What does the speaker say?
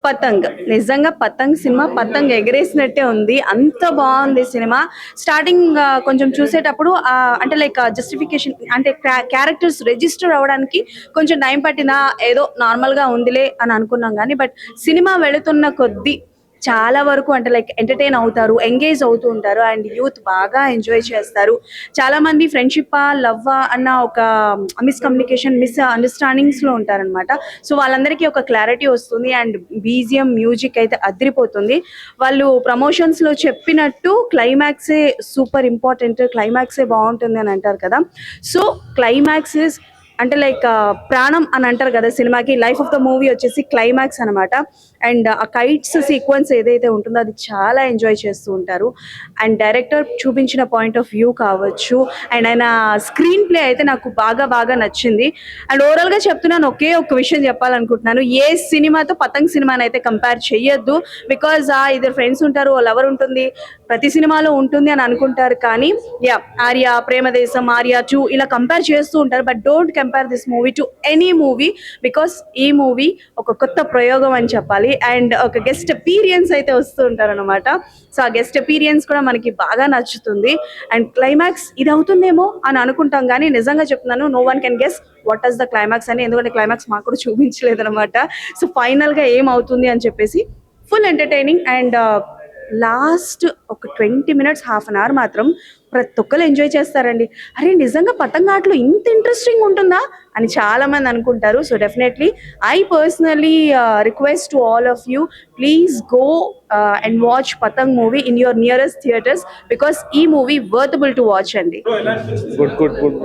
పతంగ్ నిజంగా పతంగ్ సినిమా పతంగ్ ఎగరేసినట్టే ఉంది. అంత బాగుంది సినిమా. స్టార్టింగ్ కొంచెం చూసేటప్పుడు అంటే లైక్ జస్టిఫికేషన్ అంటే క్యారెక్టర్స్ రిజిస్టర్ అవ్వడానికి కొంచెం టైం పట్టినా ఏదో నార్మల్ గా ఉందిలే అని అనుకున్నాం కానీ బట్ సినిమా వెళుతున్న కొద్దీ చాలా వరకు అంటే లైక్ ఎంటర్టైన్ అవుతారు, ఎంగేజ్ అవుతూ ఉంటారు అండ్ యూత్ బాగా ఎంజాయ్ చేస్తారు. చాలా మంది ఫ్రెండ్షిప్ లవ్ అన్న ఒక మిస్కమ్యూనికేషన్ అండర్స్టాండింగ్స్ లో ఉంటారనమాట. సో వాళ్ళందరికీ ఒక క్లారిటీ వస్తుంది అండ్ బీజిఎం మ్యూజిక్ అయితే అదిరిపోతుంది. వాళ్ళు ప్రమోషన్స్ లో చెప్పినట్టు క్లైమాక్సే సూపర్ ఇంపార్టెంట్, క్లైమాక్సే బాగుంటుంది అని అంటారు కదా. సో క్లైమాక్స్ అంటే లైక్ ప్రాణం అని అంటారు కదా సినిమాకి. లైఫ్ ఆఫ్ ద మూవీ వచ్చేసి క్లైమాక్స్ అనమాట. అండ్ ఆ కైట్స్ సీక్వెన్స్ ఏదైతే ఉంటుందో అది చాలా ఎంజాయ్ చేస్తూ ఉంటారు. అండ్ డైరెక్టర్ చూపించిన పాయింట్ ఆఫ్ వ్యూ కావచ్చు అండ్ ఆయన స్క్రీన్ ప్లే అయితే నాకు బాగా బాగా నచ్చింది. అండ్ ఓవరాల్ గా చెప్తున్నాను, ఒకే ఒక విషయం చెప్పాలనుకుంటున్నాను, ఏ సినిమాతో పతంగ్ సినిమాని అయితే కంపేర్ చెయ్యొద్దు. బికాజ్ ఇద్దరు ఫ్రెండ్స్ ఉంటారు, లవర్ ఉంటుంది, ప్రతి సినిమాలో ఉంటుంది అని అనుకుంటారు. కానీ యా ఆర్య, ప్రేమదేశం, ఆర్య 2 ఇలా కంపేర్ చేస్తూ ఉంటారు. But don't compare this movie to any movie because ఈ మూవీ ఒక కొత్త ప్రయోగం అని చెప్పాలి. అండ్ ఒక గెస్ట్ అపీరియన్స్ అయితే వస్తూ ఉంటారు అనమాట. సో ఆ గెస్ట్ అపీరియన్స్ కూడా మనకి బాగా నచ్చుతుంది. అండ్ క్లైమాక్స్ ఇది అవుతుందేమో అని అనుకుంటాం కానీ నిజంగా చెప్తున్నాను, no one can guess what is the climax అని. ఎందుకంటే క్లైమాక్స్ మాకు కూడా చూపించలేదు అనమాట. సో ఫైనల్ గా ఏం అవుతుంది అని చెప్పేసి ఫుల్ ఎంటర్టైనింగ్. అండ్ లాస్ట్ ఒక 20 minutes, హాఫ్ అన్ అవర్ మాత్రం ప్రతి ఒక్కరు ఎంజాయ్ చేస్తారండి. అరే నిజంగా పతంగ్ ఆటలు ఇంత ఇంట్రెస్టింగ్ ఉంటుందా అని చాలా మంది అనుకుంటారు. So definitely I personally request to all of you, please go and watch Patang movie in your nearest theatres because ఈ మూవీ వర్తబుల్ టు వాచ్ అండి. Good good good